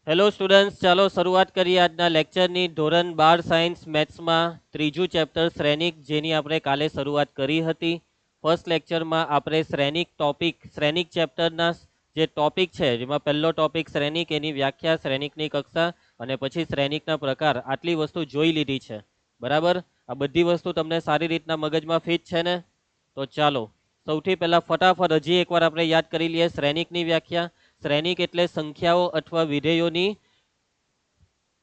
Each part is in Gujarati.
હેલો સ્ટુડન્ટ્સ, ચાલો શરૂઆત કરીએ આજના લેક્ચરની. ધોરણ 12 સાયન્સ મેથ્સમાં ત્રીજું ચેપ્ટર શ્રેણિક, જેની આપણે કાલે શરૂઆત કરી હતી. ફર્સ્ટ લેક્ચરમાં આપણે શ્રેણિક ચેપ્ટરના જે ટોપિક છે, જેમાં પહેલો ટોપિક શ્રેણિક, એની વ્યાખ્યા, શ્રેણિકની કક્ષા અને પછી શ્રેણિકના પ્રકાર, આટલી વસ્તુ જોઈ લીધી છે. બરાબર? આ બધી વસ્તુ તમને સારી રીતના મગજમાં ફિટ છે ને? તો ચાલો સૌથી પહેલા ફટાફટ હજી એકવાર આપણે યાદ કરી લઈએ શ્રેણિકની વ્યાખ્યા. શ્રેણિક એટલે સંખ્યાઓ અથવા વિધેયોની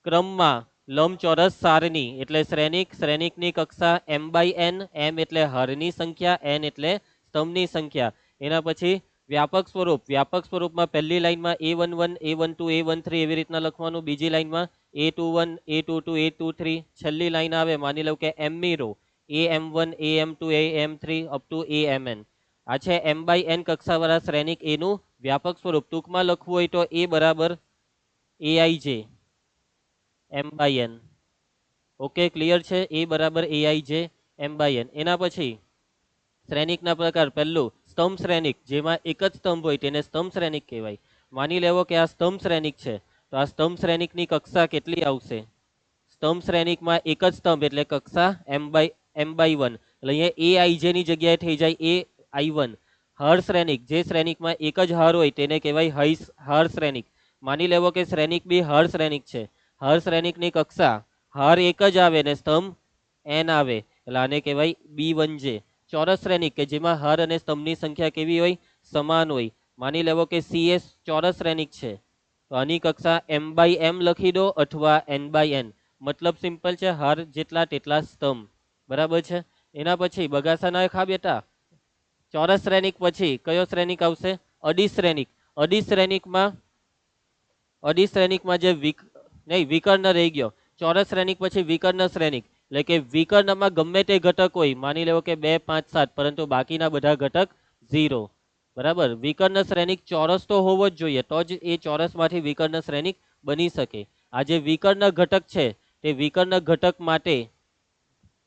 ક્રમમાં લંબચોરસ સારણી એટલે શ્રેણિક. શ્રેણિકની કક્ષા m/n. m એટલે હરની સંખ્યા, n એટલે સ્તંભની સંખ્યા. એના પછી વ્યાપક સ્વરૂપમાં પહેલી લાઈનમાં a11 a12 a13 એવી રીતના લખવાનું. બીજી લાઈનમાં a21 a22 a23. છેલ્લી લાઈન આવે, માની લો કે m મી રો, am1 am2 am3 up to amn. આ છે m/n કક્ષાવાળા શ્રેણિક, એનું વ્યાપક સ્વરૂપ. ટૂંકમાં લખવું હોય તો a બરાબર aij m/n. ઓકે, ક્લિયર છે? a બરાબર aij m/n. એના પછી શ્રેણિકના પ્રકાર. પહેલું સ્તંભ શ્રેણિક, જેમાં એક જ સ્તંભ હોય તેને સ્તંભ શ્રેણિક કહેવાય. માની લેવો કે આ સ્તંભ શ્રેણિક છે, તો આ સ્તંભ શ્રેણિકની કક્ષા કેટલી આવશે? સ્તંભ શ્રેણિકમાં એક જ સ્તંભ એટલે કક્ષા m/1. એટલે અહીંયા aij ની જગ્યાએ થઈ જાય ai1. હર શ્રેણિક, જે શ્રેણિકમાં એક જ હર હોય તેને કહેવાય હર શ્રેણિક. માની લેવો કે શ્રેણિક બી હર શ્રેણિક છે. હર શ્રેણિકની કક્ષા હર એક જ આવે ને સ્તંભ n આવે, એટલે આને કહેવાય b1j. ચોરસ શ્રેણિક કે જેમાં હર અને સ્તંભની સંખ્યા કેવી હોય? સમાન હોય. માની લેવો કે cs ચોરસ શ્રેણિક છે, તો આની કક્ષા m/m લખી દો અથવા n/n. મતલબ સિમ્પલ છે, હર જેટલા તેટલા સ્તંભ. બરાબર છે? એના પછી બગાસા ના ખા બેટા. ચોરસ શ્રેણિક પછી કયો શ્રેણિક આવશે? અડીશ શ્રેણિક. અડીશ શ્રેણિકમાં જે વિકર્ણ રહી ગયો. ચોરસ શ્રેણિક પછી વિકર્ણ શ્રેણિક, એટલે કે વિકર્ણમાં ગમે તે ઘટક હોય, માની લેવો કે 2 5 7, પરંતુ બાકીના બધા ઘટક 0. બરાબર? વિકર્ણ શ્રેણિક ચોરસ તો હોવો જ જોઈએ, તો જ એ ચોરસમાંથી વિકર્ણ શ્રેણિક બની શકે. આ જે વિકર્ણ ઘટક છે, તે વિકર્ણ ઘટક માટે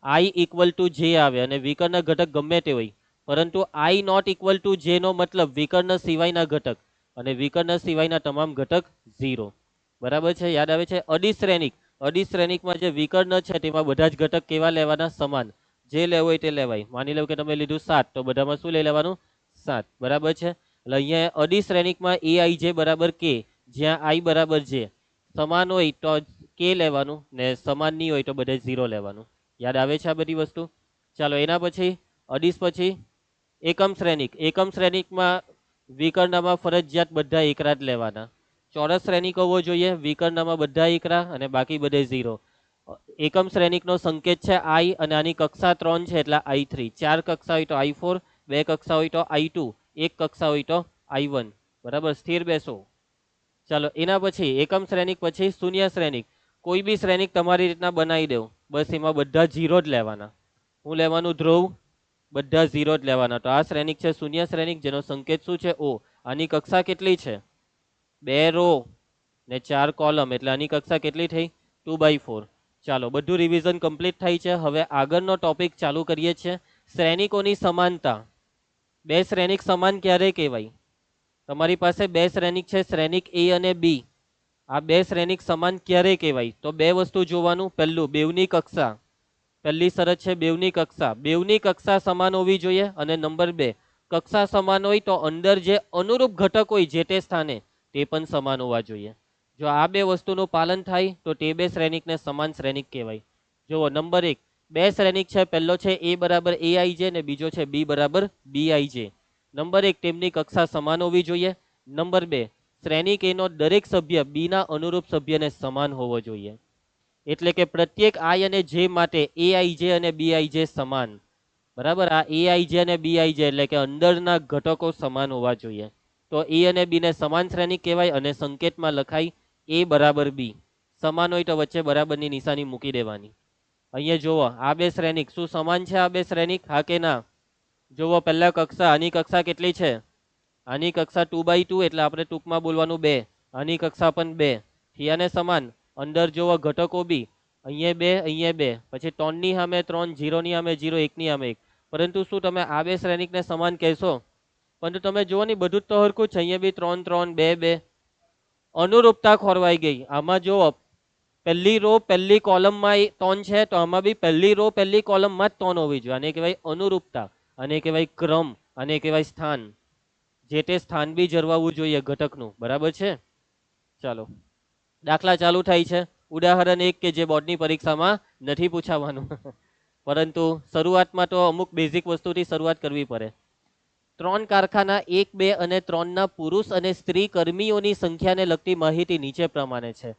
i = j આવે, અને વિકર્ણ ઘટક ગમે તે હોય, પરંતુ i ≠ j નો મતલબ વિકર્ણ સિવાયના ઘટક, અને વિકર્ણ સિવાયના તમામ ઘટક 0. બરાબર છે? યાદ આવે છે? અડીશ શ્રેણિકમાં જે વિકર્ણ છે તેમાં બધા જ ઘટક કેવા લેવાના? સમાન. જે લેવો હોય તે લેવાય. માની લો કે તમે લીધું 7, તો બધામાં શું લઈ લેવાનું? 7. બરાબર છે? એટલે અહીંયા અડીશ શ્રેણિકમાં aij બરાબર k, જ્યાં i બરાબર j. સમાન હોય તો k લેવાનું, ને સમાન નહીં હોય તો બધે 0 લેવાનું. યાદ આવે છે આ બધી વસ્તુ? ચાલો એના પછી અડીશ પછી એકમ શ્રેણિકમાં વિકર્ણમાં ફરજિયાત બધા એકરા જ લેવાના. ચોરસ શ્રેણિક હોવો જોઈએ, વિકર્ણમાં બધા એકરા અને બાકી બધે 0. એકમ શ્રેણિકનો સંકેત છે i, અને આની કક્ષા 3 છે એટલે i3. 4 કક્ષા હોય તો i4, 2 કક્ષા હોય તો i2, 1 કક્ષા હોય તો i1. બરાબર? સ્થિર બેસો. ચાલો એના પછી એકમ શ્રેણિક પછી શૂન્ય શ્રેણિક. કોઈ બી શ્રેણિક તમારી રીતના બનાવી દો, બસ એમાં બધા 0 જ લેવાના. હું લેવાનું ધ્રુવ? બધા 0 જ લેવાના. તો આ શ્રેણિક છે શૂન્ય શ્રેણિક, જેનો સંકેત શું છે? o. આની કક્ષા કેટલી છે? 2 રો ને 4 કોલમ, એટલે આની કક્ષા કેટલી થઈ? 2/4. ચાલો બધું રિવિઝન કમ્પ્લીટ થાય છે. હવે આગળનો ટોપિક ચાલુ કરીએ છીએ, શ્રેણિકોની સમાનતા. બે શ્રેણિક સમાન ક્યારે કહેવાય? તમારી પાસે બે શ્રેણિક છે, શ્રેણિક a અને b. આ બે શ્રેણિક સમાન ક્યારે કહેવાય? તો બે વસ્તુ જોવાનું. પહેલું, બેવની કક્ષા. પહેલી શરત છે બેવની કક્ષા. બેવની કક્ષા સમાન હોવી જોઈએ. અને નંબર 2, કક્ષા સમાન હોય તો અંદર જે અનુરૂપ ઘટક હોય જે તે સ્થાને, તે પણ સમાન હોવા જોઈએ. જો આ બે વસ્તુનું પાલન થાય તો તે બે શ્રેણિકને સમાન શ્રેણિક કહેવાય. જુઓ નંબર 1, બે શ્રેણિક છે. પહેલો છે a બરાબર aij ને બીજો છે b બરાબર bij. નંબર 1, તેમની કક્ષા સમાન હોવી જોઈએ. નંબર 2, શ્રેણિક એનો દરેક સભ્ય b ના અનુરૂપ સભ્યને સમાન હોવો જોઈએ. એટલે કે પ્રત્યેક i અને j માટે aij અને bij સમાન. બરાબર? આ aij અને bij એટલે કે અંદરના ઘટકો સમાન હોવા જોઈએ. તો a અને b ને સમાન શ્રેણિક કહેવાય, અને સંકેતમાં લખાય a બરાબર b. સમાન હોય તો વચ્ચે બરાબરની નિશાની મૂકી દેવાની. અહીંયા જુઓ, આ બે શ્રેણિક શું સમાન છે? આ બે શ્રેણિક હા કે ના? જુઓ પહેલા કક્ષા, આની કક્ષા કેટલી છે? આની કક્ષા 2/2, એટલે આપણે ટૂંકમાં બોલવાનું 2. આની કક્ષા પણ 2. થયાને સમાન. અંદર જુઓ ઘટકો બી, અહીંયા 2 અહીંયા 2, પછી 3 ની સામે 3, 0 ની સામે 0, 1 ની સામે 1. પરંતુ શું તમે આ બે શ્રેણિકને સમાન કહેશો? પરંતુ તમે જુઓ ને, બધું જ તો હરખું છે. અહીંયા બી 3 3 2 2. અનુરૂપતા ખોરવાઈ ગઈ. આમાં જો પહેલી રો પહેલી કોલમમાં 3 છે તો આમાં બી પહેલી રો પહેલી કોલમમાં જ 3 હોવી જોઈએ. આને કહેવાય અનુરૂપતા, આને કહેવાય ક્રમ, આને કહેવાય સ્થાન. જે તે સ્થાન બી જળવાવું જોઈએ ઘટકનું. બરાબર છે? ચાલો દાખલા ચાલુ થાય છે. ઉદાહરણ 1 કે જે બોર્ડની પરીક્ષામાં નથી પૂછાવાનું પરંતુ શરૂઆતમાં તો અમુક બેઝિક વસ્તુથી શરૂઆત કરવી પડે. 3 કારખાના 1, 2 અને 3 ના પુરુષ અને સ્ત્રી કર્મીઓની સંખ્યાને લગતી માહિતી નીચે પ્રમાણે છે.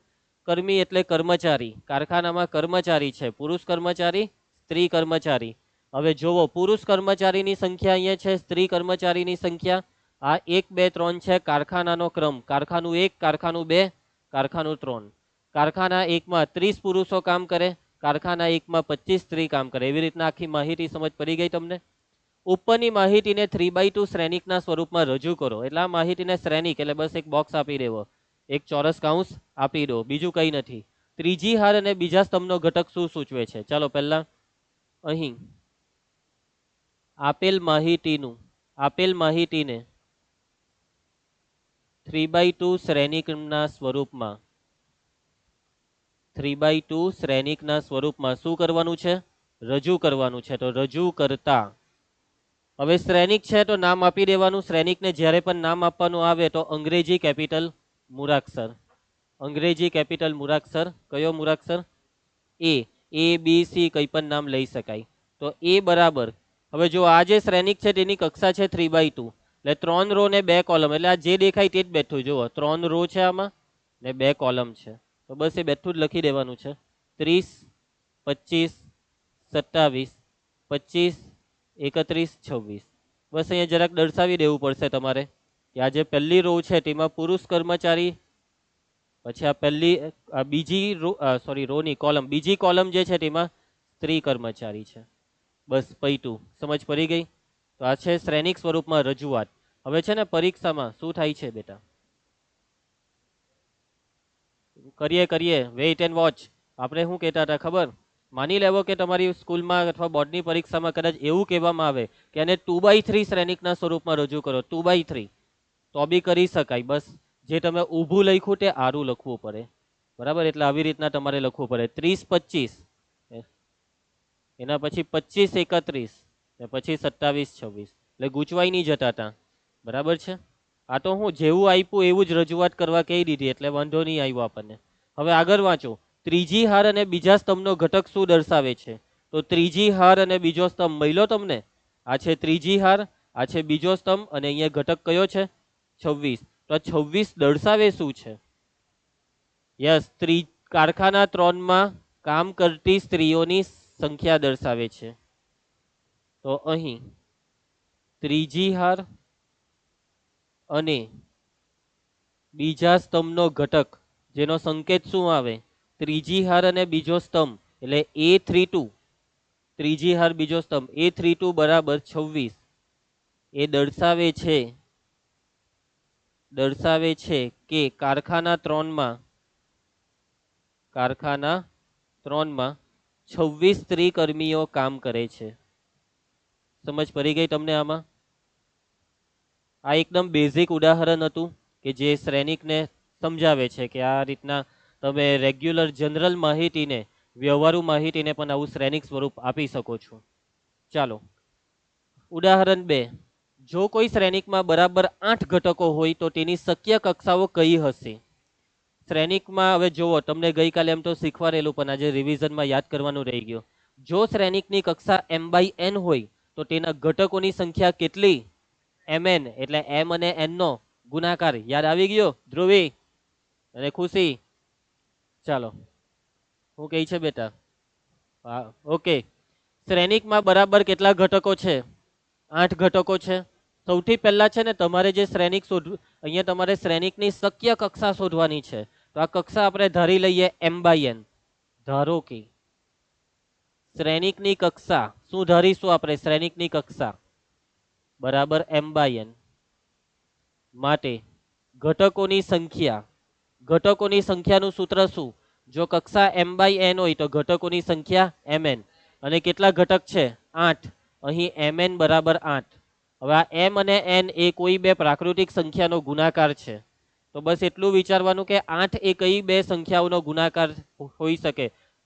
કર્મી એટલે કર્મચારી. કારખાનામાં કર્મચારી છે, પુરુષ કર્મચારી, સ્ત્રી કર્મચારી. હવે જોવો, પુરુષ કર્મચારીની સંખ્યા અહીંયા છે, સ્ત્રી કર્મચારીની સંખ્યા આ 1, 2, 3 છે. કારખાનાનો ક્રમ કારખાનું 1, કારખાનું 2, કારખાનું 3. કારખાના 1માં 30 પુરુષો કામ કરે, કારખાના 1માં 25 સ્ત્રી કામ કરે. એવી રીતના આખી માહિતી સમજ પડી ગઈ તમને? ઉપરની માહિતીને 3/2 શ્રેણિકના સ્વરૂપમાં રજૂ કરો. એટલે આ માહિતીને શ્રેણિક એટલે બસ એક બોક્સ આપી દેવો, એક ચોરસ કૌંસ આપી દો, બીજું કંઈ નથી. ત્રીજી હાર અને બીજા સ્તંભનો ઘટક શું સૂચવે છે? ચાલો પહેલા અહીં આપેલ માહિતીને 3/2 શ્રેણિકના સ્વરૂપમાં 3/2 શ્રેણિકના સ્વરૂપમાં શું કરવાનું છે? રજૂ કરવાનું છે. તો રજૂ કરતા હવે શ્રેણિક છે તો નામ આપી દેવાનું. શ્રેણિકને જ્યારે પણ નામ આપવાનું આવે તો અંગ્રેજી કેપિટલ મૂળાક્ષર. અંગ્રેજી કેપિટલ મૂળાક્ષર. કયો મૂળાક્ષર? એ બી સી કંઈ પણ નામ લઈ શકાય. તો એ બરાબર. હવે જો આ જે શ્રેણિક છે તેની કક્ષા છે 3/2 એટલે 3 રો ને 2 કોલમ. એટલે આ જે દેખાય તે જ બેઠું. જુઓ 3 રો છે આમાં ને 2 કોલમ છે. તો બસ એ બેઠું જ લખી દેવાનું છે. 30, 25, 27, 25, 31, 26. બસ અહીંયા જરાક દર્શાવી દેવું પડશે તમારે કે આ જે પહેલી રો છે તેમાં પુરુષ કર્મચારી, પછી આ બીજી રો રોની કોલમ, બીજી કોલમ જે છે તેમાં સ્ત્રી કર્મચારી છે. બસ પૈટું. સમજ પડી ગઈ? તો આ છે શ્રેણિક સ્વરૂપમાં રજૂઆત. હવે છે ને પરીક્ષામાં શું થાય છે બેટા? કરીએ વેઇટ એન્ડ વોચ. આપણે શું કહેતા હતા ખબર? માની લેવો કે તમારી સ્કૂલમાં અથવા બોર્ડની પરીક્ષામાં કદાચ એવું કહેવામાં આવે કે એને 2/3 શ્રેણિકના સ્વરૂપમાં રજૂ કરો, 2/3, તો બી કરી શકાય. બસ જે તમે ઊભું લખ્યું તે આરું લખવું પડે. બરાબર? એટલે આવી રીતના તમારે લખવું પડે. 30, 25, એના પછી 25, 31 ને પછી 27, 26. એટલે ગૂંચવાઈ નહીં જતા હતા. બરાબર છે? આ તો હું જેવું આપ્યું એવું જ રજૂઆત કરવા કહી દીધી એટલે વાંધો નહીં આવ્યો આપણને. હવે આગળ વાંચો. ત્રીજી હાર અને બીજા સ્તંભનો ઘટક શું દર્શાવે છે? તો ત્રીજી હાર અને બીજો સ્તંભ મળ્યો તમને. આ છે ત્રીજી હાર, આ છે બીજો સ્તંભ અને અહીંયા ઘટક કયો છે? 26. તો 26 દર્શાવે શું છે? યસ, કારખાના 3માં કામ કરતી સ્ત્રીઓની સંખ્યા દર્શાવે છે. તો અહીં ત્રીજી હાર અને બીજા સ્તંભનો ઘટક જેનો સંકેત શું આવે? ત્રીજી હાર અને બીજો સ્તંભ એટલે A32. ત્રીજી હાર બીજો સ્તંભ A32 બરાબર 26. એ દર્શાવે છે કે કારખાના 3માં 26 સ્ત્રી કર્મીઓ કામ કરે છે. સમજ પડી ગઈ તમને આમાં? આ એકદમ બેઝિક ઉદાહરણ હતું કે જે શ્રેણિકને સમજાવે છે કે આ રીતના તમે રેગ્યુલર જનરલ માહિતીને, વ્યવહારુ માહિતીને પણ આવું શ્રેણિક સ્વરૂપ આપી શકો છો. ચાલો ઉદાહરણ 2. જો કોઈ શ્રેણિકમાં બરાબર 8 ઘટકો હોય તો તેની શક્ય કક્ષાઓ કઈ હશે? શ્રેણિકમાં હવે જુઓ, તમને ગઈકાલે એમ તો શીખવાડેલું પણ આજે રિવિઝનમાં યાદ કરવાનું રહી ગયું. જો શ્રેણિકની કક્ષા m/n હોય તો તેના ઘટકોની સંખ્યા કેટલી? mn. એટલે m અને n નો ગુણાકાર. યાદ આવી ગયો ધ્રુવી અને ખુશી? ચાલો હું કહે છે બેટા? હા, ઓકે. શ્રેણિકમાં બરાબર કેટલા ઘટકો છે? 8 ઘટકો છે. સૌથી પહેલા છે ને તમારે જે શ્રેણિક અહીંયા તમારે શ્રેણિકની શક્ય કક્ષા શોધવાની છે. તો આ કક્ષા આપણે ધારી લઈએ m/n. ધારો કે શ્રેણિકની કક્ષા શું ધારીશું આપણે? શ્રેણિકની કક્ષા બરાબર m/n. માટે ઘટકોની સંખ્યાનું સૂત્ર શું? જો કક્ષા m/n હોય તો ઘટકોની સંખ્યા mn. અને કેટલા ઘટક છે? 8. અહીં mn બરાબર 8. હવે આ m અને n એ કોઈ બે પ્રાકૃતિક સંખ્યાનો ગુણાકાર છે. તો બસ એટલું વિચારવાનું કે 8 એ કઈ બે સંખ્યાઓનો ગુણાકાર હોઈ શકે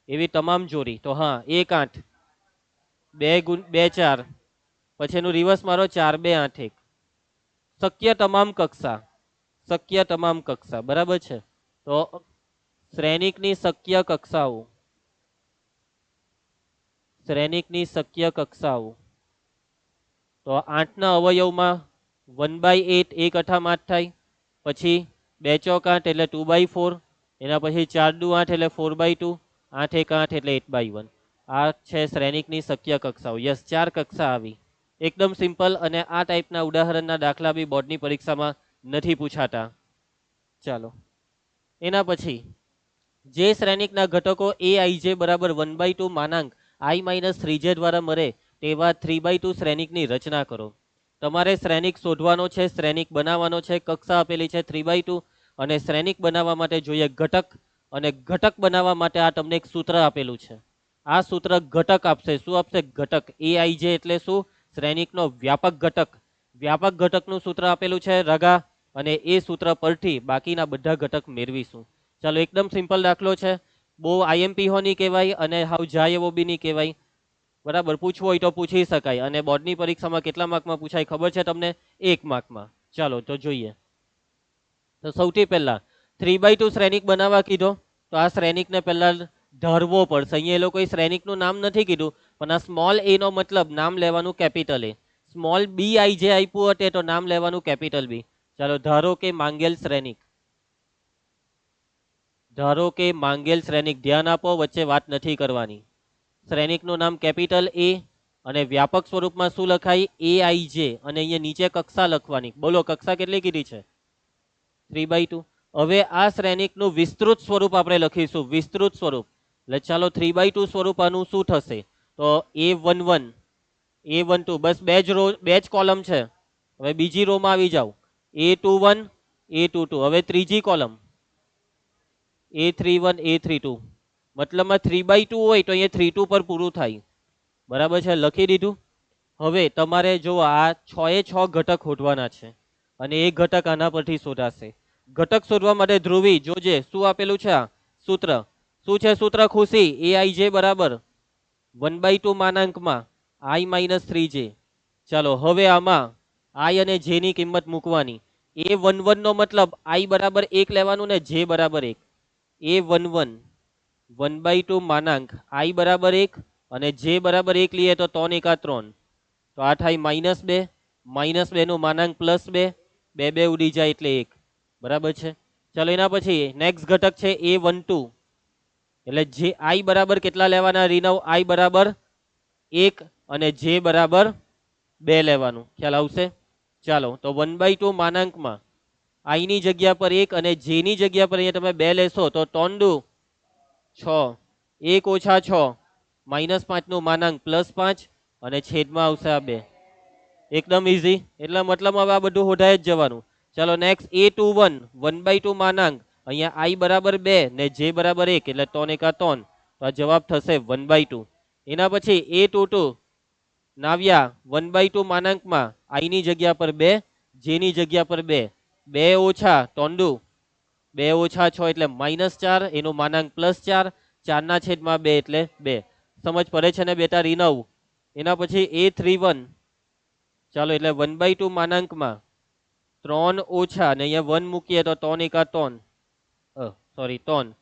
એવી તમામ જોડી. તો હા 1 8 2 2 4 પછી એનું રિવર્સ મારો 4 2 8 1. શક્ય તમામ કક્ષા, શક્ય તમામ કક્ષા બરાબર છે. તો શ્રેણિકની શક્ય કક્ષાઓ, શ્રેણિકની શક્ય કક્ષાઓ. તો 8 ના અવયવમાં 1/8 એક અઠામ 8 થાય, પછી 2 ચોક 8 એટલે 2/4, એના પછી 4 દુ 8 એટલે 4/2, 8 એક 8 એટલે 8/1. આ છે શ્રેણિકની શક્ય કક્ષાઓ. યસ, 4 કક્ષા આવી. એકદમ સિમ્પલ, અને આ ટાઈપના ઉદાહરણના દાખલા બી બોર્ડની પરીક્ષામાં નથી પૂછાતા. ચાલો એના પછી જે શ્રેણિકના ઘટકો aij બરાબર 1/2 માનાંક i - 3j દ્વારા મળે તેવા 3/2 શ્રેણિકની રચના કરો. તમારે શ્રેણિક શોધવાનો છે, શ્રેણિક બનાવવાનો છે. કક્ષા આપેલી છે 3/2, અને શ્રેણિક બનાવવા માટે જોઈએ ઘટક, અને ઘટક બનાવવા માટે આ તમને એક સૂત્ર આપેલું છે. આ સૂત્ર ઘટક આપશે. શું આપશે? ઘટક. aij એટલે શું? શ્રેણિકનો વ્યાપક ઘટક. વ્યાપક ઘટકનું સૂત્ર આપેલું છે રગા, અને એ સૂત્ર પરથી બાકીના બધા ઘટક મેળવીશું. ચાલો એકદમ સિમ્પલ દાખલો છે. બહુ આઈએમપી હો નહીં કહેવાય અને હાવ જાય એવો બી નહીં કહેવાય. બરાબર, પૂછવું હોય તો પૂછી શકાય. અને બોર્ડની પરીક્ષામાં કેટલા માર્કમાં પૂછાય ખબર છે તમને? 1 માર્કમાં. ચાલો તો જોઈએ. તો સૌથી પહેલા 3/2 શ્રેણિક બનાવવા કીધો, તો આ શ્રેણિકને પહેલા ધારવો પડશે. અહીંયા એ લોકોએ શ્રેણિકનું નામ નથી કીધું, પણ આ સ્મોલ એ નો મતલબ નામ લેવાનું કેપિટલ એ. સ્મોલ બી આઈ જે આપ્યું હતે તો નામ લેવાનું કેપિટલ બી. ચાલો ધારો કે માંગેલ શ્રેણિક, ધારો કે માંગેલ શ્રેણિક. ધ્યાન આપો, વચ્ચે વાત નથી કરવાની. શ્રેણિકનું નામ કેપિટલ એ, અને વ્યાપક સ્વરૂપમાં શું લખાય? aij, અને અહીંયા નીચે કક્ષા લખવાની. બોલો કક્ષા કેટલી કીધી છે? 3/2. હવે આ શ્રેણિકનું વિસ્તૃત સ્વરૂપ આપણે લખીશું. વિસ્તૃત સ્વરૂપ એટલે ચાલો 3/2 સ્વરૂપ આનું શું થશે? તો a11 a12, બસ બે જ કોલમ છે. હવે બીજી રોમાં આવી જાવ. a21 a22. હવે ત્રીજી કોલમ a31 a32. મતલબમાં 3/2 હોય તો અહીંયા 32 પર પૂરું થાય. બરાબર છે, લખી દીધું. હવે તમારે જો આ 6 એ 6 ઘટક શોધવાના છે, અને એ ઘટક આના પરથી શોધાશે. ઘટક શોધવા માટે ધ્રુવી જોજે શું આપેલું છે. આ સૂત્ર શું છે? સૂત્ર ખુશી, aij બરાબર 1/2 માનાંકમાં i - 3j. ચાલો હવે આમાં i અને j ની કિંમત મૂકવાની. a11 નો મતલબ i બરાબર 1 લેવાનું ને j બરાબર 1. a11 1/2 માનાંક i બરાબર 1 અને j બરાબર 1 લઈએ તો 3 × 3, તો આ થાય -2. -2 નું માનાંક +2, 2 2 ઉડી જાય એટલે 1. બરાબર છે. ચાલો એના પછી નેક્સ્ટ ઘટક છે a12, એટલે જે i બરાબર કેટલા લેવાના? રીનવ i બરાબર 1 અને j બરાબર 2 લેવાનું. ખ્યાલ આવશે? ચાલો તો 1/2 માનાંકમાં i ની જગ્યા પર 1 અને j ની જગ્યા પર અહીંયા તમે 2 લેશો તો 3 દુ 6, 1 - 6 -5 નું માનાંક +5, અને છેદમાં આવશે આ 2. એકદમ ઈઝી. એટલે મતલબ હવે આ બધું હોધાય જ જવાનું. ચાલો નેક્સ્ટ a21 1/2 માનાંક, અહીંયા i બરાબર 2 ને j બરાબર 1 એટલે 3 × 3, તો આ જવાબ થશે 1/2. એના પછી a22 નાવ્યા 1/2 માનાંકમાં i ની જગ્યા પર 2, j ની જગ્યા પર 2, 2 ઓછા 3 દુ 2 - 6 એટલે -4, એનું માનાંક +4, 4 ના છેદમાં 2 એટલે 2. સમજ પડે છે ને બેટા? રીનવ. એના પછી a31, ચાલો એટલે 1/2 માનાંકમાં 3 ઓછા, અને અહીંયા 1 મૂકીએ તો 3 × 3, સોરી 3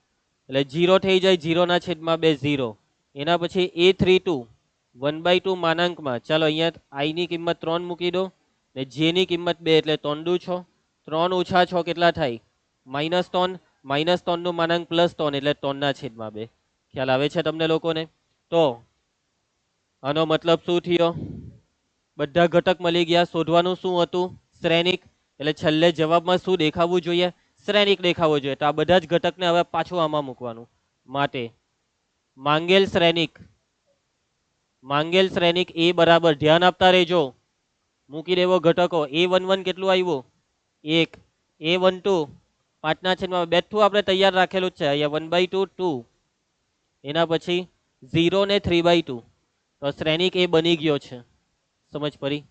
એટલે 0 થઈ જાય. 0 ના છેદમાં 2 0. એના પછી a32 1/2 માનાંકમાં, ચાલો અહીંયા i ની કિંમત 3 મૂકી દો ને j ની કિંમત 2 એટલે 3 દુ 6. 3 ઓછા 6 કેટલા થાય? -3. -3 નું માનાંક +3 એટલે 3 ના છેદમાં 2. ખ્યાલ આવે છે તમને લોકોને? તો આનો મતલબ શું થયો? બધા ઘટક મળી ગયા. શોધવાનું શું હતું? શ્રેણિક. એટલે છેલ્લે જવાબમાં શું દેખાવું જોઈએ? શ્રેણિક દેખાવું જોઈએ. તો આ બધા જ ઘટકને હવે પાછું આમાં મૂકવાનું. માટે માંગેલ શ્રેણિક, માંગેલ શ્રેણિક a બરાબર, ધ્યાન આપતા રહેજો, મૂકી દેવો ઘટકો. a11 કેટલું આવ્યું? 1. a12 5 ના છેદમાં બેઠું આપણે તૈયાર રાખેલું જ છે. અહીંયા 1/2 2. એના પછી 0 ને 3/2, તો શ્રેણિક એ બની ગયો છે. સમજ પડી?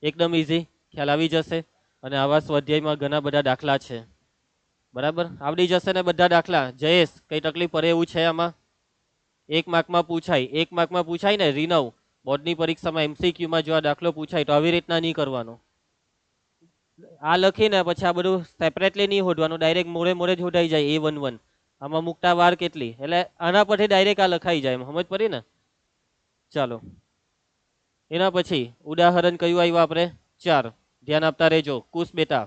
એકદમ ઈઝી. ખ્યાલ આવી જશે. અને આવા સ્વાધ્યાયમાં ઘણા બધા દાખલા છે. બરાબર, આવડી જશે ને બધા દાખલા? જયેશ, કઈ તકલીફ પડે એવું છે આમાં? 1 માર્કમાં પૂછાય, 1 માર્કમાં પૂછાય ને રીનવ, બોર્ડની પરીક્ષામાં એમસીક્યુમાં જો આ દાખલો પૂછાય તો આવી રીતના નહીં કરવાનો. આ લખીને પછી આ બધું સેપરેટલી નહીં હોડવાનું, ડાયરેક્ટ મોડે મોડે જ હોડાઈ જાય A11. આમાં મુકતા વાર કેટલી, એટલે આના પરથી ડાયરેક્ટ આ લખાઈ જાય, સમજ પડી ને? ચાલો, એના પછી ઉદાહરણ કયું આવ્યું આપણે? 4. ધ્યાન આપતા રહેજો. કુશ બેટા,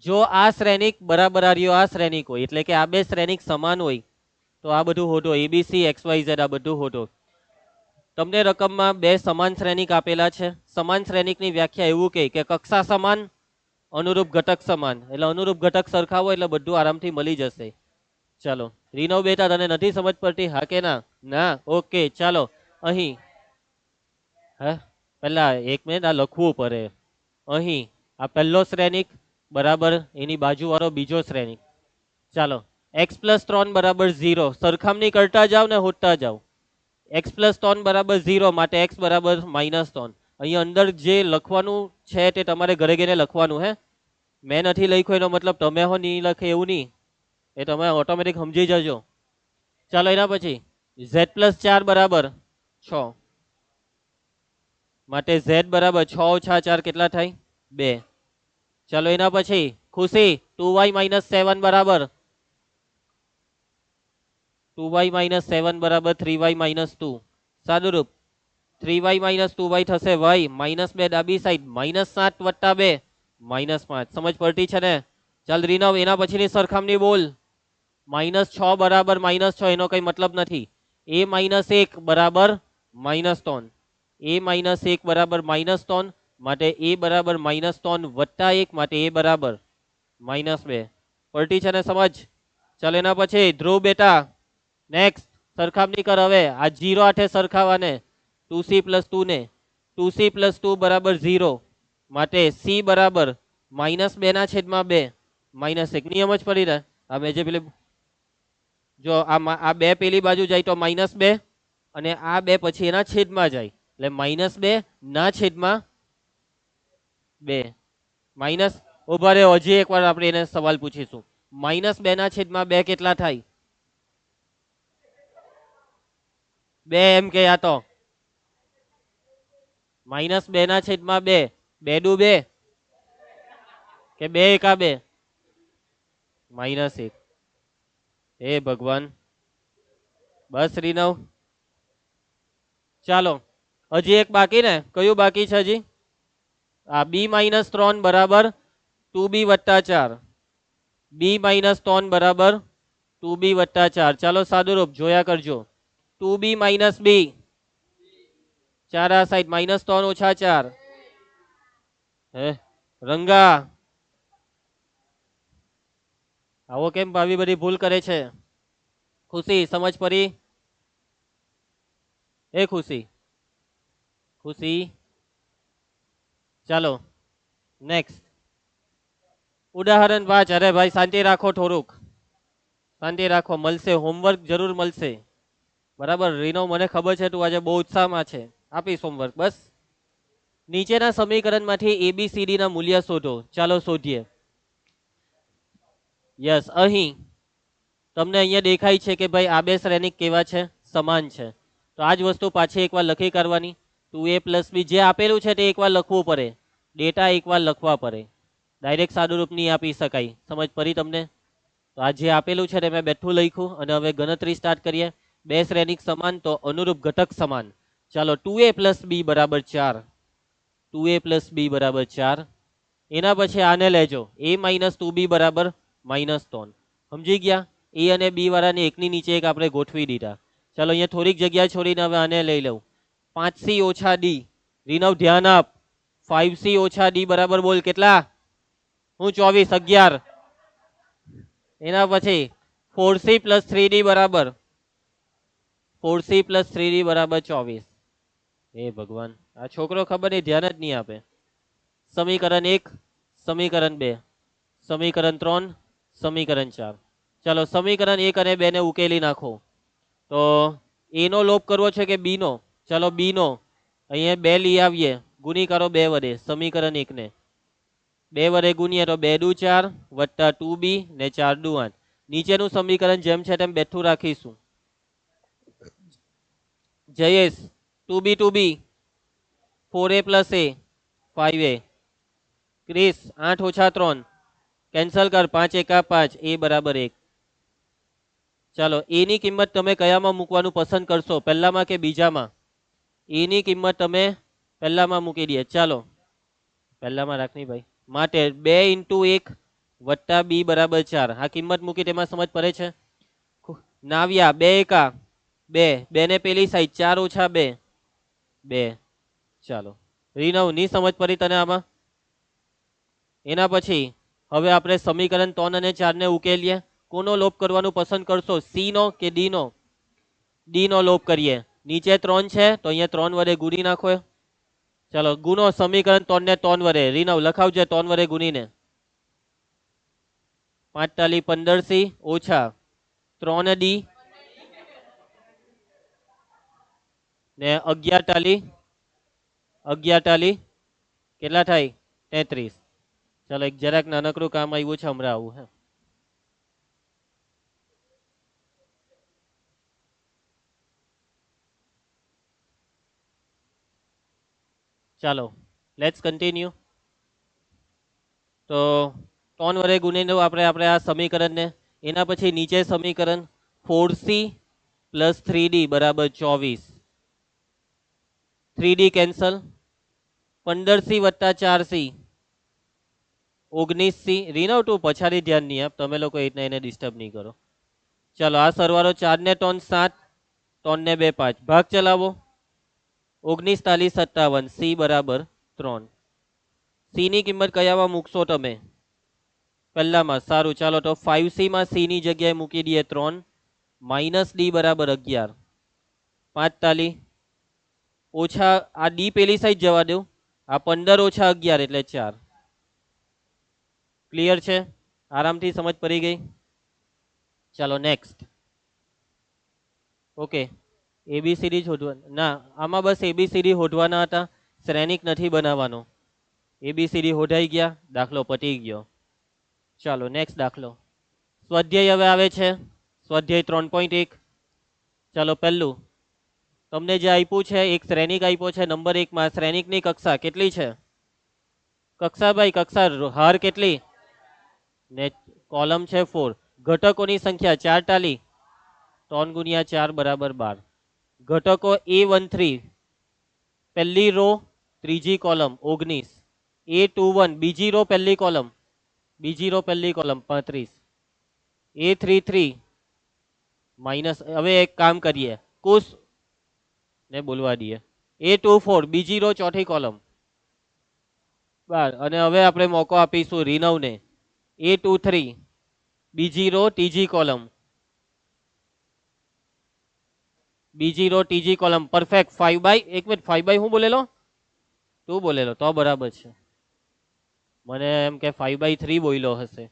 જો આ શ્રેણિક બરાબર આ રહ્યો આ શ્રેણિક હોય, એટલે કે આ બે શ્રેણિક સમાન હોય તો આ બધું હોડો, એબીસી XYZ આ બધું હોડો. તમને રકમમાં બે સમાન શ્રેણિક આપેલા છે. સમાન શ્રેણિકની વ્યાખ્યા એવું કે કક્ષા સમાન, અનુરૂપ ઘટક સમાન. એટલે અનુરૂપ ઘટક સરખા હોય એટલે બધું આરામથી મળી જશે. ચાલો રીનવ બેટા, તને નથી સમજ પડતી? હા કે ના? ના, ઓકે. ચાલો અહીં પેલા 1 મિનિટ આ લખવું પડે. અહીં આ પહેલો શ્રેણિક બરાબર એની બાજુ વાળો બીજો શ્રેણિક. ચાલો x+3 બરાબર 0, સરખામણી કરતા જાવ ને હોદતા જાવ. x+3 બરાબર 0 માટે x બરાબર -3. અહીંયા અંદર જે લખવાનું છે તે તમારે ઘરે ઘરે લખવાનું. મેં નથી લખ્યું એનો મતલબ તમે હો નહીં લખે એવું નહીં, એ તમે ઓટોમેટિક સમજી જજો. ચાલો એના પછી z+4 બરાબર 6 માટે z બરાબર 6 - 4 કેટલા થાય? 2. ચાલો એના પછી ખુશી 2y - 7 બરાબર 2y - 7 બરાબર 3y - 2. સાદુરૂપ 3y - 2y થશે y, -2 ડાબી સાઈડ, -7 + 2 -5. સમજ પડતી છે ને? ચાલ રીનવ, એના પછીની સરખામણી બોલ. -6 બરાબર -6 એનો કઈ મતલબ નથી. a-1 બરાબર -3, a-1 બરાબર -3 માટે a બરાબર -3 + 1 માટે a બરાબર -2. પડતી છે ને સમજ? ચાલ એના પછી ધ્રુવ બેટા, નેક્સ્ટ સરખામણી કર. હવે આ 0 8 સરખાવાને 2c + 2 ને, 2c + 2 બરાબર 0 માટે c બરાબર -2/2 -1. નિયમ જ પડી રહે. હવે જે પેલી જો આ 2 પેલી બાજુ જાય તો -2 અને આ 2 પછી એના છેદમાં જાય એટલે -2/2 માઇનસ. ઉભા રહો, હજી એકવાર આપણે એને સવાલ પૂછીશું. -2/2 કેટલા થાય? 2 એમ કે આ તો -2/2 2 દુ 2 કે 2 એકા 2 -1. હે ભગવાન, બસ રીનવ. ચાલો હજી એક બાકી ને, કયું બાકી છે હજી? આ b-3 બરાબર 2b + 4, b-3 બરાબર 2b + 4. ચાલો સાદુરૂપ જોયા કરજો. 2b - b, 4 આ સાઈડ, -3 - 4. હે રંગા, આવો કેમ આવી બધી ભૂલ કરે છે? ખુશી સમજ પડી? એ ખુશી, ખુશી. ચાલો નેક્સ્ટ ઉદાહરણ 5. અરે ભાઈ શાંતિ રાખો, થોડુંક શાંતિ રાખો. મળશે હોમવર્ક, જરૂર મળશે. બરાબર રીનો, મને ખબર છે તું આજે બહુ ઉત્સાહમાં છે. આપીશ હોમવર્ક. બસ નીચેના સમીકરણમાંથી ABCD ના મૂલ્ય શોધો. ચાલો શોધીએ. યસ, અહીં તમને અહીંયા દેખાય છે કે ભાઈ આ બે શ્રેણિક કેવા છે? સમાન છે. તો આ જ વસ્તુ પાછી એકવાર લખી કરવાની. 2a + b જે આપેલું છે તે એકવાર લખવું પડે, ડેટા એકવાર લખવા પડે. ડાયરેક્ટ સાદુરૂપ નહીં આપી શકાય. સમજ પડી તમને? તો આ જે આપેલું છે તે મેં બેઠું લખ્યું અને હવે ગણતરી સ્ટાર્ટ કરીએ. બે શ્રેણિક સમાન તો અનુરૂપ ઘટક સમાન. ચાલો 2a + b બરાબર 4, 2a + b બરાબર 4. એના પછી આને લેજો, a - 2b બરાબર -3. સમજી ગયા? એ અને બી વાળાને એકની નીચે એક આપણે ગોઠવી દીધા. ચાલો અહીંયા થોડીક જગ્યા છોડીને હવે આને લઈ લઉં. 5c - d. રીનવ ધ્યાન આપ. 5c - d બરાબર બોલ કેટલા? હું 24, 11. એના પછી 4c + 3d બરાબર 4c + 3d બરાબર 24. હે ભગવાન, આ છોકરો ખબર નહીં, ધ્યાન જ નહીં આપે. સમીકરણ 1, સમીકરણ 2, સમીકરણ 3, સમીકરણ 4. ચાલો સમીકરણ 1 અને 2 ને ઉકેલી નાખો. તો a નો લોપ કરવો છે કે b નો? ચાલો b નો. અહીંયા 2 લઈ આવીએ, ગુણી કરો 2 વડે સમીકરણ 1 ને. 2 વડે ગુણીએ તો 2 દુ 4 વત્તા 2b ને 4 દુ 8. નીચેનું સમીકરણ જેમ છે તેમ બેઠું રાખીશું. Jayesh 2b 4a plus a 5a. Chris 8 ઓછા 3 કેન્સલ કર 5 એકા 5 a બરાબર 1. ચાલો a ની કિંમત તમે કયામાં મૂકવાનું પસંદ કરશો, પહેલામાં કે બીજામાં? a ની કિંમત તમે પહેલામાં મૂકી દઈએ. ચાલો પહેલામાં રાખની ભાઈ. માટે 2 ઇન્ટુ 1 વત્તા b બરાબર 4. આ કિંમત મૂકી તેમાં સમજ પડે છે? નાવ્યા 2 એકા 2, 2 ને પેલી સાઈડ 4 ઓછા 2 2. ચાલો રીનવ ની સમજ પડી તને આમાં? એના પછી હવે આપણે સમીકરણ 3 અને 4 ને ઉકેલીએ. કોનો લોપ કરવાનું પસંદ કરશો, સી નો કે ડી નો? ડી નો લોપ કરીએ. નીચે 3 છે તો અહીંયા 3 વડે ગુણી નાખો. ચાલો ગુનો સમીકરણ 3 ને 3 વડે. રીનવ લખાવજે 3 વડે ગુણીને. 5 તાલી 15 સી ઓછા 3 ડી ને 11 તાલી કેટલા થાય? 33. ચાલો એક જરાક નાનકડું કામ આવ્યું છે, હમણાં આવું. હે ચાલો લેટ્સ કન્ટિન્યુ. તો 3 વડે ગુણી દો આપણે આ સમીકરણને. એના પછી નીચે સમીકરણ 4c પ્લસ 3d બરાબર 24. 3d કેન્સલ 15c વત્તા 4c 19c. રીનવ તું પછાડી ધ્યાન નહીં આપ, તમે લોકો એને ડિસ્ટર્બ નહીં કરો. ચાલો આ સરવાળો 4 ને 3 7, 3 ને 2 5. ભાગ ચલાવો. 19 તાલી 57 c બરાબર 3. c ની કિંમત કયામાં મૂકશો તમે? પહેલામાં. સારું ચાલો તો 5c માં c ની જગ્યાએ મૂકી દઈએ 3 માઇનસ d બરાબર 11. 5 તાલી ઓછા આ ડી પેલી સાઈડ જવા દઉં. આ 15 ઓછા 11 એટલે 4. ક્લિયર છે? આરામથી સમજ પડી ગઈ? ચાલો નેક્સ્ટ. ઓકે એબીસીડી શોધવાના ના, આમાં બસ એબીસીડી શોધવાના હતા, શ્રેણિક નથી બનાવવાનો. એબીસીડી શોધાઈ ગયા, દાખલો પતી ગયો. ચાલો નેક્સ્ટ દાખલો. સ્વાધ્યાય હવે આવે છે, સ્વાધ્યાય 3.1. ચાલો પહેલું તમને જે આપ્યું છે એક શ્રેણિક આપ્યો છે. નંબર 1 માં શ્રેણિકની કક્ષા કેટલી છે? કક્ષા ભાઈ કક્ષા હાર કેટલી? ને કોલમ છે 4. ઘટકોની સંખ્યા 4 તાલી 3 ગુણ્યા 4 બરાબર 12. ઘટકો A13 પહેલી રો ત્રીજી કોલમ 19. A21 બીજી રો પહેલી કોલમ 35. A33 minus. હવે એક કામ કરીએ, કુશ ને બોલવા દઈએ. A24 બીજી રો ચોથી કોલમ 12. અને હવે આપણે મોકો આપીશું રીનવને. A23 બીજી રો ત્રીજી કોલમ પરફેક્ટ. 5/1 મિનિટ 5/, હું બોલેલો? તું બોલેલો તો બરાબર છે. મને એમ કે 5/3 બોલ્યો હશે.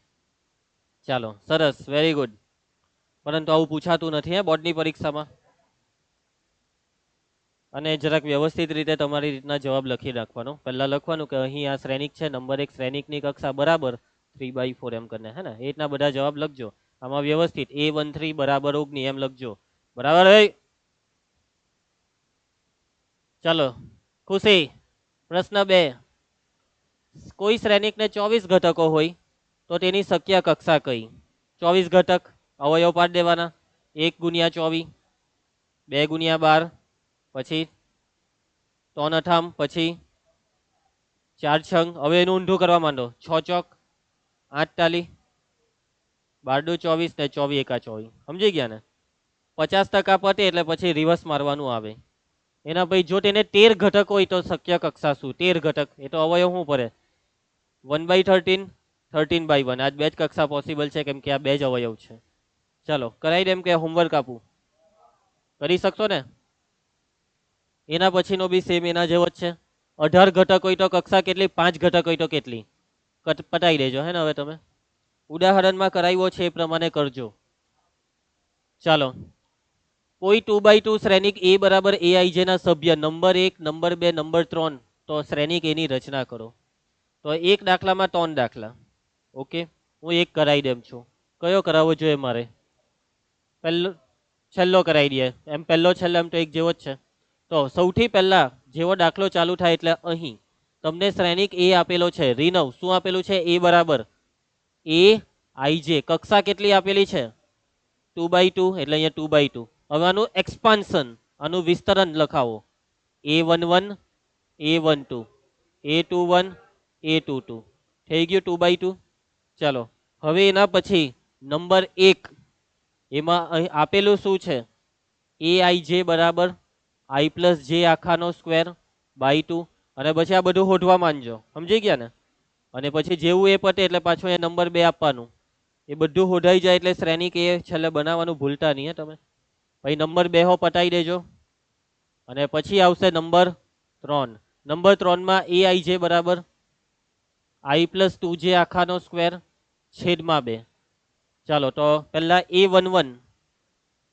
ચાલો સરસ, વેરી ગુડ. પરંતુ આવું પૂછાતું નથી હે બોર્ડની પરીક્ષામાં. અને જરાક વ્યવસ્થિત રીતે તમારી રીતના જવાબ લખી રાખવાનો. પહેલા લખવાનું કે અહીં આ શ્રેણિક છે, નંબર 1 શ્રેણિકની કક્ષા બરાબર 3/4 એમ કરીને, હે ને? એ રીતના બધા જવાબ લખજો. આમાં વ્યવસ્થિત A13 બરાબર 19 એમ લખજો. બરાબર હે? ચાલો ખુશી. પ્રશ્ન 2. કોઈ શ્રેણિકને 24 ઘટકો હોય તો તેની શક્ય કક્ષા કઈ? 24 ઘટક અવયવ પાડી દેવાના. 1 ગુણ્યા 24, 2 ગુણ્યા 12, પછી 3 અઠામ, પછી 4 છંગ. હવે એનું ઊંધું કરવા માંડો. 6 ચોક 8 તાલી 12 દુ 24 ને 24 એકા 24. સમજી ગયા ને? 50% પતે એટલે પછી રિવર્સ મારવાનું આવે. એના ભાઈ જો તેને 13 ઘટક હોય તો શક્ય કક્ષા શું? 13 ઘટક એ તો અવયવ શું પડે? 1/13, 13/1. આજ બે જ કક્ષા પોસિબલ છે, કેમ કે આ બે જ અવયવ છે. ચાલો કરાવી દેમ કે હોમવર્ક આપું? કરી શકશો ને? એના પછીનો બી સેમ એના જેવો જ છે. 18 ઘટક હોય તો કક્ષા કેટલી? 5 ઘટક હોય તો કેટલી? પટાઈ દેજો હે ને. હવે તમે ઉદાહરણમાં કરાવ્યો છે એ પ્રમાણે કરજો. ચાલો કોઈ 2/2 શ્રેણિક A બરાબર AIJ ના સભ્ય નંબર 1, નંબર 2, નંબર 3 તો શ્રેણિક એની રચના કરો. તો એક દાખલામાં 3 દાખલા. ઓકે, હું એક કરાવી દેમ છું. કયો કરાવવો જોઈએ મારે? પહેલો છેલ્લો કરાવી દઈએ. એમ પહેલો છેલ્લો એમ તો એક જેવો જ છે. તો સૌથી પહેલા જેવો દાખલો ચાલુ થાય એટલે અહીં તમને શ્રેણિક એ આપેલો છે. રીનવ શું આપેલું છે? એ બરાબર એ આઈ જે. કક્ષા કેટલી આપેલી છે? 2/2, એટલે અહીંયા 2/2. હવે આનું એક્સપાન્શન, આનું વિસ્તરણ લખાવો. A11 A12 A21 A22 થઈ ગયું 2/2. ચાલો હવે એના પછી નંબર 1 એમાં અહીં આપેલું શું છે? એ આઈ જે બરાબર આઈ પ્લસ જે આખાનો સ્ક્વેર બાય 2. અને પછી આ બધું હોધવા માંડજો. સમજી ગયા ને? અને પછી જેવું એ પતે એટલે પાછું એ નંબર 2 આપવાનું. એ બધું હોધાઈ જાય એટલે શ્રેણિક એ છેલ્લે બનાવવાનું ભૂલતા નહીં તમે. પછી નંબર 2 હો પટાઈ દેજો. અને પછી આવશે નંબર 3. નંબર 3 માં એ આઈ જે બરાબર આઈ પ્લસ 2 જે આખાનો સ્ક્વેર છેદમાં 2. ચાલો તો પહેલા A11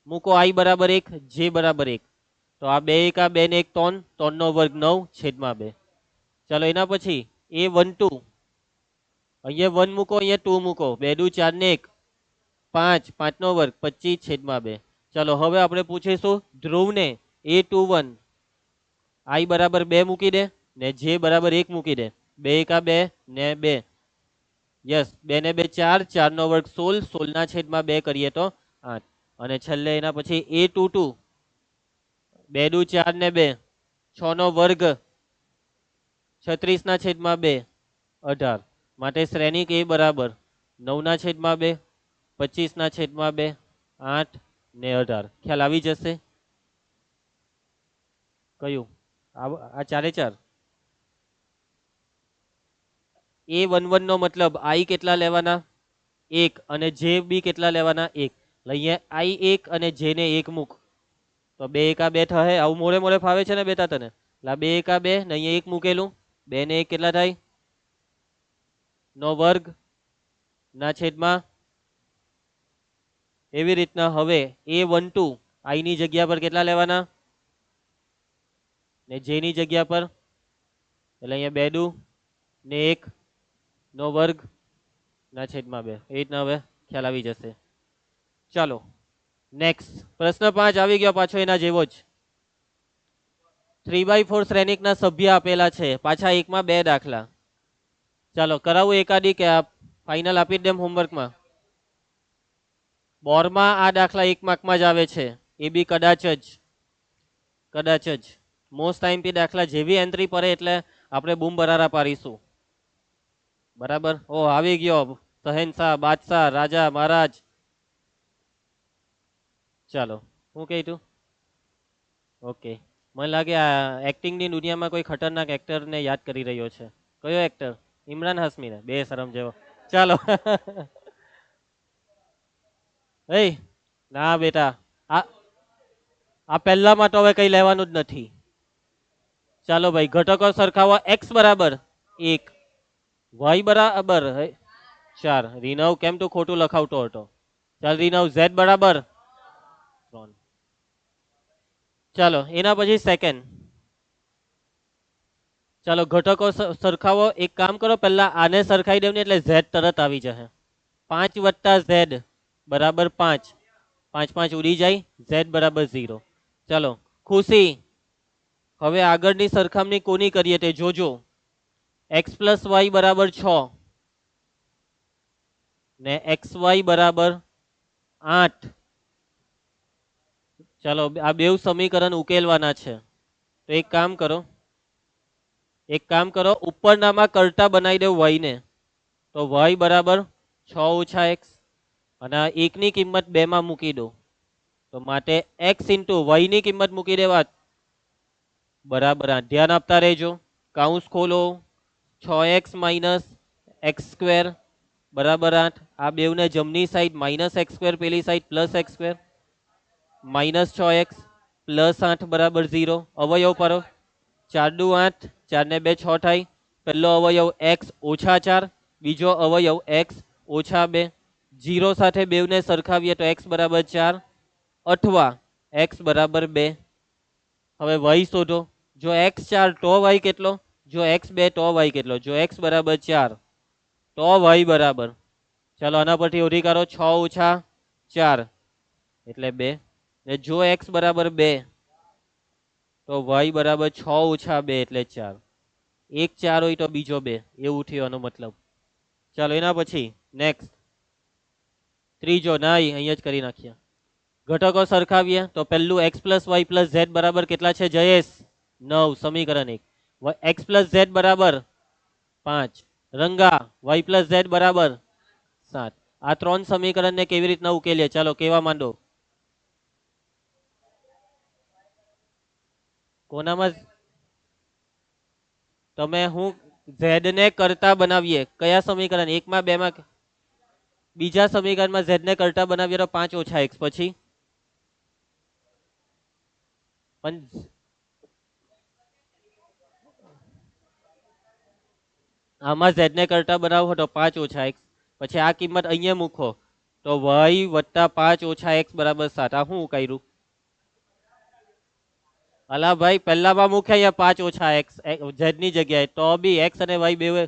મૂકો. આઈ બરાબર 1 જે બરાબર 1. તો આ 2 1 આ 2 ને 1 3, 3 નો વર્ગ 9 છેદમાં 2. ચાલો એના પછી A12 અહીંયા 1 મૂકો, અહીંયા 2 મૂકો. 2 દુ 4 ને 1 5, 5 નો વર્ગ 25 છેદમાં 2. ચાલો હવે આપણે પૂછીશું ધ્રુવને A21 આઈ બરાબર 2 મૂકી દે ને જે બરાબર 1 મૂકી દે. 2 1 આ 2 ને 2. યસ, 2 ને 2 4, 4 નો વર્ગ 16, 16 ના છેદમાં 2 કરીએ તો 8. અને છેલ્લે એના પછી A22 2 દુ 4 ને 2 6 નો વર્ગ 36 ના છેદમાં 2 18. માટે શ્રેણિક એ બરાબર 9 ના છેદમાં 2 25 ના છેદમાં 2 8 ને 18. ખ્યાલ આવી જશે? કયું? આ ચારે ચાર. A11 નો મતલબ આઈ કેટલા લેવાના? 1 અને જે બી કેટલા લેવાના? 1. અહીંયા આઈ 1 અને જે ને 1 મૂક તો 2 1 આ 2 થશે. આવું મોડે મોડે ફાવે છે ને બેટા તને? લા 2 1 આ 2 ને અહીંયા 1 મૂકેલું. 2 ને 1 કેટલા થાય? નો વર્ગ ના છેદમાં. એવી રીતના હવે A12 આઈ ની જગ્યા પર કેટલા લેવાના ને જે ની જગ્યા પર? એટલે અહીંયા 2 દુ ને 1 નો વર્ગ ના છેદમાં 2. એ રીતના હવે ખ્યાલ આવી જશે. ચાલો નેક્સ્ટ પ્રશ્ન 5 આવી ગયો પાછો એના જેવો જ. 3/4 શ્રેણિકના સભ્ય આપેલા છે. પાછા એકમાં 2 દાખલા. ચાલો કરાવું એકાદી કે આ ફાઇનલ આપી દેમ હોમવર્કમાં? બોર્ડમાં આ દાખલા 1 માર્કમાં જ આવે છે. એ બી કદાચ જ મોસ્ટ ટાઈમથી દાખલા જેવી એન્ટ્રી પડે એટલે આપણે બૂમ બરારા પાડીશું. બરાબર? ઓ આવી ગયો શહેનશાહ, બાદશાહ, રાજા, મહારાજ. ચાલો હું કહી તું? ઓકે, મને લાગે આ એક્ટિંગની દુનિયામાં કોઈ ખતરનાક એક્ટરને યાદ કરી રહ્યો છે. કયો એક્ટર? ઇમરાન હાશમી ને? બે શરમ જેવો. ચાલો એ ના બેટા, આ પહેલામાં તો હવે કઈ લેવાનું જ નથી. ચાલો ભાઈ, ઘટકો સરખાવો. x બરાબર 1, y બરાબર 4. રીનવ કેમ તું ખોટું લખાવતો હતો? ચાલ રીનવ z બરાબર 3. ચાલો એના પછી સેકન્ડ. ચાલો ઘટકો સરખાવો. એક કામ કરો, પહેલા આને સરખાઈ દેવ ને એટલે z તરત આવી જશે. 5 વત્તા z બરાબર 5. 5 5 ઉડી જાય. z બરાબર 0. ચાલો ખુશી, હવે આગળની સરખામણી કોની કરીએ તે જોજો. x પ્લસ વાય બરાબર 6 ને xy બરાબર 8. ચાલો આ બે સમીકરણ ઉકેલવાના છે. તો એક કામ કરો, ઉપરનામાં કરતા બનાવી દેવ y ને. તો y બરાબર 6 ઓછા x અને આ 1 ની કિંમત 2 માં મૂકી દો. તો માટે x ઇન્ટુ y ની કિંમત મૂકી દેવા બરાબર 8. ધ્યાન આપતા રહેજો. કાઉન્સ ખોલો. 6x માઇનસ એક્સ સ્ક્વેર બરાબર 8. આ બેવને જમણી સાઈડ માઇનસ એક્સ સ્ક્વેર, પેલી side plus x square. Minus 6x plus 8 બરાબર 0. અવયવ પર 4 દુ 8, 4 ને 2 6 થાય. પહેલો અવયવ x ઓછા 4, બીજો અવયવ x ઓછા 2. 0 સાથે બેવને સરખાવીએ તો x બરાબર 4 અથવા x બરાબર 2. હવે y શોધો. જો x 4 તો y કેટલો? જો x 2 તો y કેટલો? જો x બરાબર 4 તો y બરાબર, ચાલો આના પરથી ઓછી કરો, 6 ઓછા 4 એટલે 2, ને જો x બરાબર 2 તો y બરાબર 6 ઓછા 2 એટલે 4. એક 4 હોય તો બીજો 2, એવું થયું આનો મતલબ. ચાલો એના પછી નેક્સ્ટ ત્રીજો, નહીં અહીંયા જ કરી નાખીએ. ઘટકો સરખાવીએ તો પહેલું x plus y plus z બરાબર કેટલા છે જયેશ? 9. સમીકરણ 1. x પ્લસ ઝેડ બરાબર 5. રંગા y પ્લસ ઝેડ બરાબર 7. આ ત્રણ સમીકરણને કેવી રીતના ઉકેલીએ? ચાલો કેવા માંડો. કોનામાં તમે હું ઝેડ ને કરતા બનાવીએ? કયા સમીકરણ? 1 માં 2 માં? બીજા સમીકરણમાં ઝેડ ને કરતા બનાવીએ તો 5 ઓછા x પછી પણ આમાં ઝેડ ને કરતા બનાવો તો 5 ઓછા x, પછી આ કિંમત અહીંયા મૂકો તો y વત્તા 5 ઓછા x બરાબર 7. આ શું કર્યું? અલા ભાઈ પહેલામાં મૂકે અહીંયા 5 ઓછા x ઝેડ ની જગ્યાએ, તો બી x અને y બે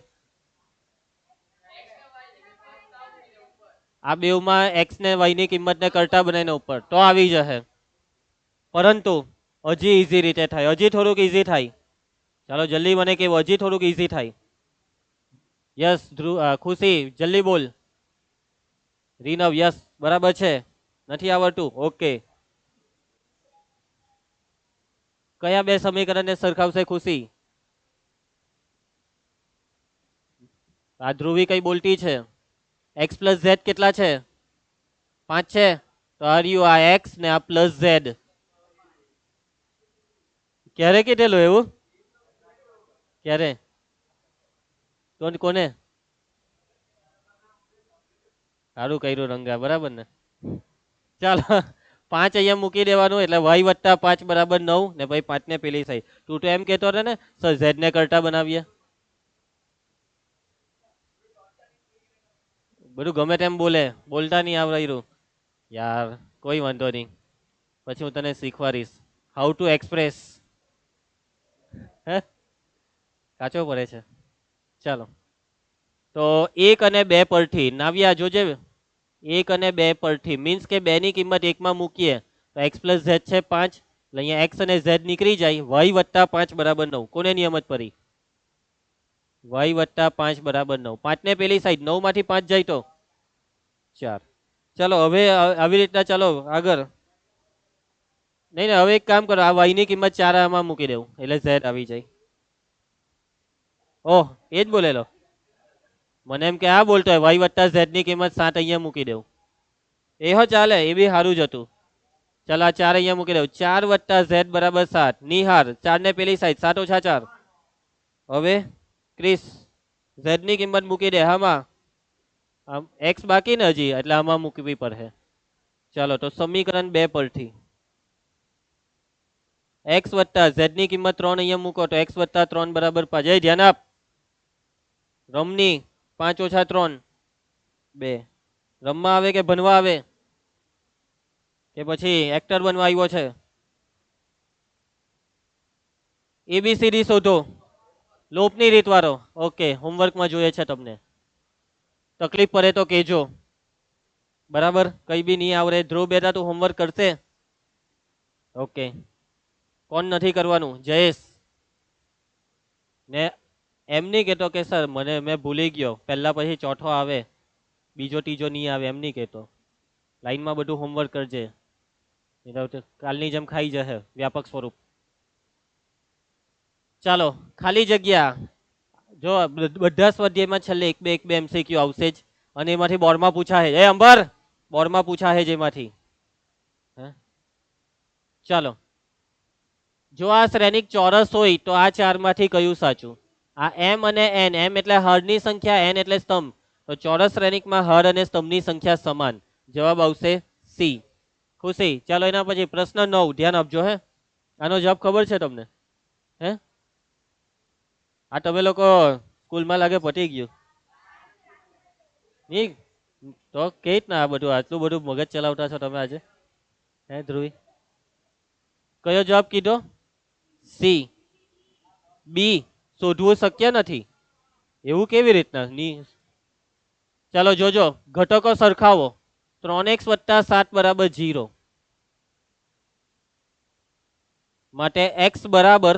આ બેવમાં x ને y ની કિંમતને કરતા બનાવીને ઉપર તો આવી જશે, પરંતુ હજી ઈઝી રીતે થાય, હજી થોડુંક ઈઝી થાય. ચાલો જલ્દી મને કેવું, હજી થોડુંક ઈઝી થાય. યસ ધ્રુવ, ખુશી જલ્દી બોલ. રીનવ યસ બરાબર છે, નથી આવડતું? ઓકે. કયા બે સમીકરણને સરખાવશે ખુશી? આ ધ્રુવી કઈ બોલતી છે? x પ્લસ ઝેડ કેટલા છે? 5 છે. તો આર્યું આ x ને આ પ્લસ ઝેડ ક્યારે કીધેલું એવું? ક્યારે? કોને? સારું કર્યું રંગા, બરાબર ને? ચાલો 5 અહીંયા મૂકી દેવાનું એટલે y વત્તા 5 બરાબર 9, ને ભાઈ 5 ને પેલી થઈ. તું તો એમ કેતો રહે ને સર ઝેડ ને કરતા બનાવીએ, બધું ગમે તેમ બોલે, બોલતા નહીં આવડ્યું યાર. કોઈ વાંધો નહીં, પછી હું તને શીખવાડીશ હાઉ ટુ એક્સપ્રેસ. હે કાચો પડે છે. ચાલો તો 1 અને 2 પરથી નાવ્યા જોજે, 1 અને 2 પરથી મીન્સ કે 2 ની કિંમત 1 માં મૂકીએ તો x પ્લસ ઝેડ છે 5, એટલે અહીંયા x અને z નીકળી જાય, y વત્તા 5 બરાબર 9. કોને નિયમત પડી? y વત્તા 5 બરાબર 9. 5 ને પેલી સાઈડ 9 માંથી 5 જાય તો 4. ચાલો હવે આવી રીતના ચાલો આગળ. નહીં હવે એક કામ કરો, આ y ની કિંમત 4 આમાં મૂકી દેવું એટલે z આવી જાય. ઓહ એ જ બોલેલો, મને એમ કે આ બોલતો હોય y વત્તા z ની કિંમત 7 અહીંયા મૂકી દેવું. એ હો ચાલે, એ બી સારું જ હતું. ચાલો આ 4 અહીંયા મૂકી દેવું. 4 વત્તા z બરાબર 7. નિહાર 4 ને પેલી સાઈડ 7 ઓછા 4. હવે ક્રિસ z ની કિંમત મૂકી દે. હામાં આમ x બાકી ને હજી, એટલે આમાં મૂકવી પડે. ચાલો તો સમીકરણ 2 પરથી x વત્તા z ની કિંમત 3 અહીંયા મૂકો તો x વત્તા 3 બરાબર 5. જય ધ્યાન આપ. રમની 5 ઓછા 3 2. રમવા આવે કે ભણવા આવે કે પછી એક્ટર બનવા આવ્યો છે? એબીસીડી શોધો, લોપની રીત વાળો. ઓકે હોમવર્કમાં જોઈએ છે તમને, તકલીફ પડે તો કહેજો, બરાબર? કઈ બી નહીં આવડે ધ્રુવ બેટા તું હોમવર્ક કરશે? ઓકે. કોણ નથી કરવાનું? જયેશ ને એમ નહીં કહેતો કે સર મેં ભૂલી ગયો, પહેલા પછી ચોથો આવે બીજો ત્રીજો નહીં આવે, એમ નહીં કહેતો. લાઈનમાં બધું હોમવર્ક કરજે, કાલની જેમ ખાઈ જશે વ્યાપક સ્વરૂપ. ચાલો ખાલી જગ્યા જો બધા સ્વાધ્યાયમાં છેલ્લે એક બે MCQ આવશે જ, અને એમાંથી બોર્ડમાં પૂછાશે. એ અંબર બોર્ડમાં પૂછાશે જ એમાંથી. ચાલો જો આ શ્રેણિક ચોરસ હોય તો આ ચારમાંથી કયું સાચું? આ m અને n, m એટલે હરની સંખ્યા, n એટલે સ્તંભ, તો ચોરસ શ્રેણિકમાં હર અને સ્તંભની સંખ્યા સમાન. જવાબ આવશે સી. ખુશી ચાલો એના પછી પ્રશ્ન 9 ધ્યાન આપજો. હે આનો જવાબ ખબર છે તમને? હે આ તમે લોકો સ્કૂલમાં લાગે પતી ગયું નહીં તો કે જ ના, આ બધું આટલું બધું મગજ ચલાવતા છો તમે આજે? હે ધ્રુવી કયો જવાબ કીધો? સી. બી શોધવું શક્ય નથી. એવું કેવી રીતના? ચાલો જોજો, ઘટકો સરખાવો. 3x + 7 = 0. માટે x બરાબર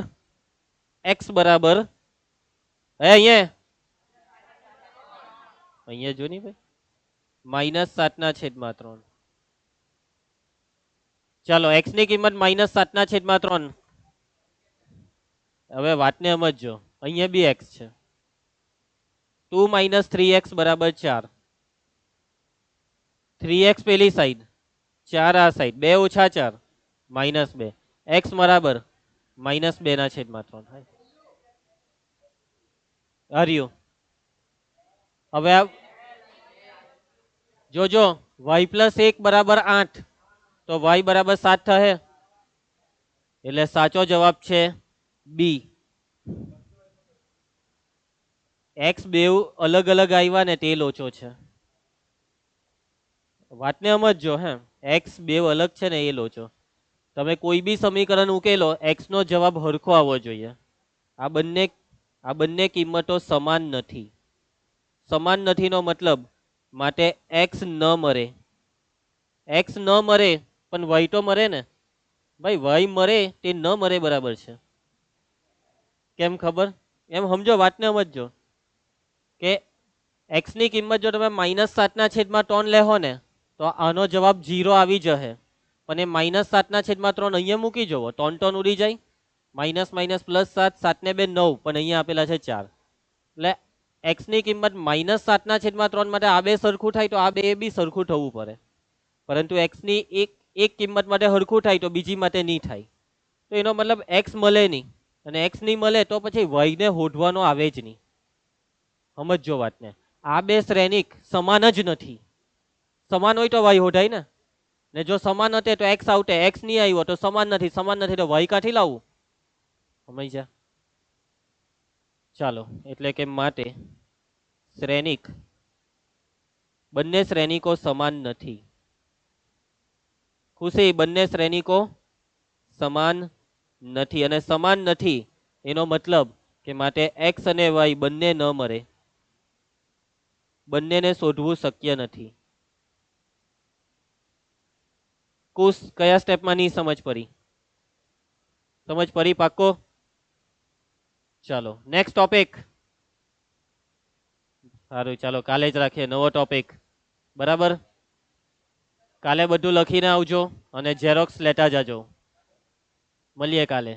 અહીંયા જો નહીં ભાઈ, -7/3. ચાલો x ની કિંમત -7/3. હવે વાતને સમજજો, અહીંયા બી x છે. 2 - 3x = 4. 3x પેલી સાઈડ, 4 આ સાઈડ, 2 - 4 -2. x બરાબર -2/3. હર્યું. હવે જોજો, y + 1 = 8, તો y = 7 થશે. એટલે સાચો જવાબ છે બી. x બેવ અલગ અલગ આવ્યા ને તે લોચો છે. વાતને સમજજો. x બેવ અલગ છે ને એ લોચો. તમે કોઈ બી સમીકરણ ઉકેલો, x નો જવાબ હરખો આવવો જોઈએ. આ બંને કિંમતો સમાન નથી. સમાન નથી નો મતલબ માટે x ન મરે. x ન મરે પણ y તો મરે ને ભાઈ. y મરે તે ન મરે બરાબર છે. કેમ ખબર? એમ સમજો, વાતને સમજજો કે x ની કિંમત જો તમે -7/3 લેહો ને તો આનો જવાબ 0 આવી જશે. પણ એ -7/3 અહીંયા મૂકી જવો, 3 ઉડી જાય. -+7, 7 ને 2 9, પણ અહીંયા આપેલા છે 4. એટલે x ની કિંમત -7/3 માટે આ બે સરખું થાય તો આ બે બી સરખું થવું પડે. પરંતુ x ની એક કિંમત માટે સરખું થાય તો બીજી માટે નહીં થાય. તો એનો મતલબ x મળે નહીં, અને x નહીં મળે તો પછી y ને શોધવાનો આવે જ નહીં. સમજજો વાતને. આ બે શ્રેણિક સમાન જ નથી. સમાન હોય તો y શોધાય ને જો સમાન હતે તો x આવતે. x નહીં આવ્યો તો સમાન નથી તો y કાથી લાવવું? સમજ્યા? ચાલો, એટલે કે માટે શ્રેણિક, બંને શ્રેણિકો સમાન નથી. ખુશી, બંને શ્રેણિકો સમાન નથી. અને સમાન નથી એનો મતલબ કે માટે x અને y બંને ન મળે. બંનેને શોધવું શક્ય નથી. કુશ, કયા સ્ટેપમાં નહીં સમજ પડી? સમજ પડી પાક્કો? ચાલો નેક્સ્ટ ટોપિક. સારું, ચાલો કાલે જ રાખીએ નવો ટોપિક. બરાબર? કાલે બધું લખીને આવજો અને ઝેરોક્સ લેતા જાજો. મળીએ કાલે.